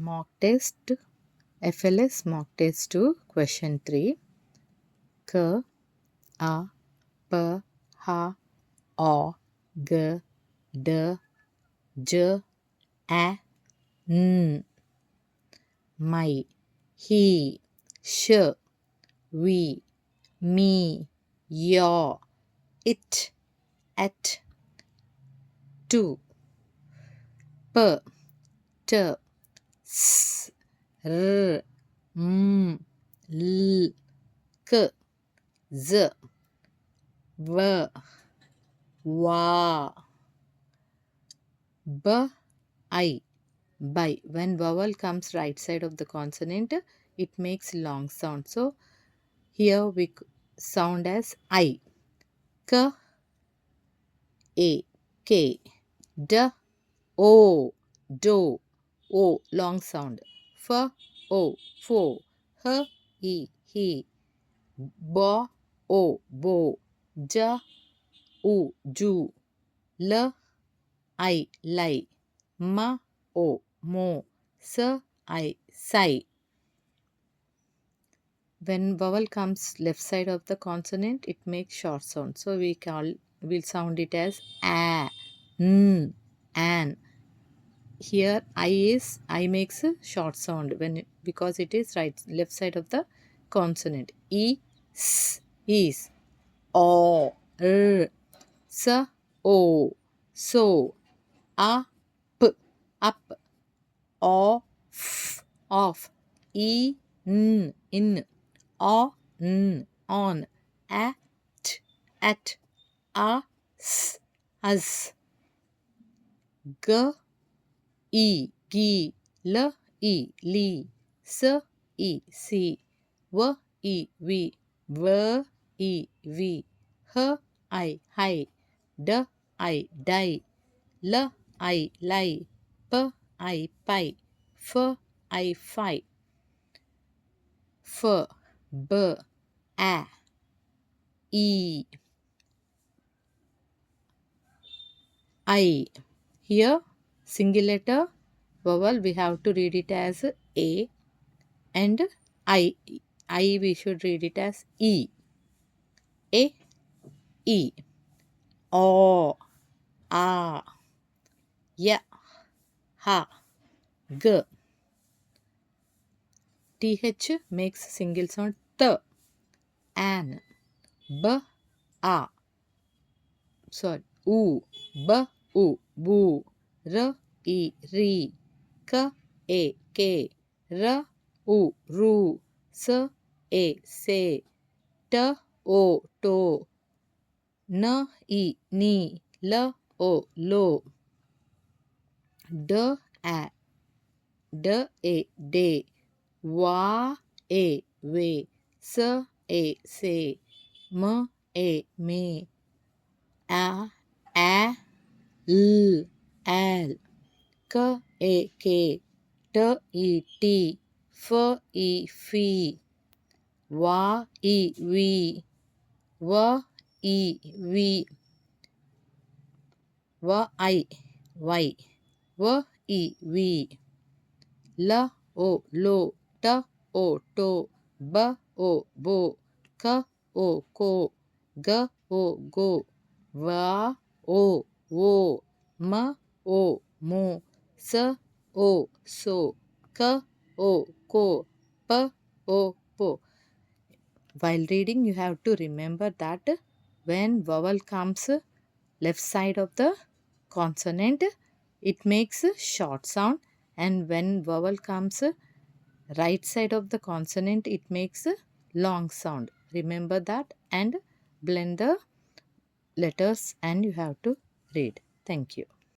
Mock test, FLS mock test 2, question 3. K, A, P, H, O, G, D, J, A, N. My, he, sh, we, me, your, it, at, to, p, t, s, r, m, l, k, z, v, wa, b, I. By. When vowel comes right side of the consonant, it makes long sound. So here we sound as I. K, A, K, D, O, do, O, long sound. F, O, fo, H, E, he, bo, O, bo, J, U, ju, L, I, lie, ma, O, mo, s, I, sai. When vowel comes left side of the consonant, it makes short sound. So we'll sound it as a, n, an. Here I makes a short sound because it is left side of the consonant. E, s, is, o, s, o, so, a, p, up, o, f, off, e, n, in, o, n, on, at, a, s, as, g, e, gi, l, e, li, s, e, si, v, e, vi, v, e, vi, h, I, hi, d, I, die, l, I, lie, p, I, pie, f, I, fi, f, b, a, e, I. Here, single letter vowel, we have to read it as A, and I. I we should read it as E. A, E. O, A, Ya, Ha, G. TH makes single sound T, An, B, A. Sorry, U, B, U, Bu, R, E, Ri, K, E, K, R, U, Ru, S, E, Se, T, O, To, N, I, Ni, L, O, Lo, D, A, D, E, De, Va, E, Ve, S, E, Se, M, E, Me, A, L, Al, K, E, K, T, E, T, F, E, Fi, Va, E, Vi, V, E, Vi, V, I, Y, V, E, Vi, L, O, Lo, T, O, To, B, O, Bo, K, O, Ko, G, O, Go, Va, O, Wo, M, O, Mo, S, O, So, K, O, Ko, P, O, Po. While reading, you have to remember that when vowel comes left side of the consonant, it makes a short sound, and when vowel comes right side of the consonant, it makes a long sound. Remember that and blend the letters, and you have to read. Thank you.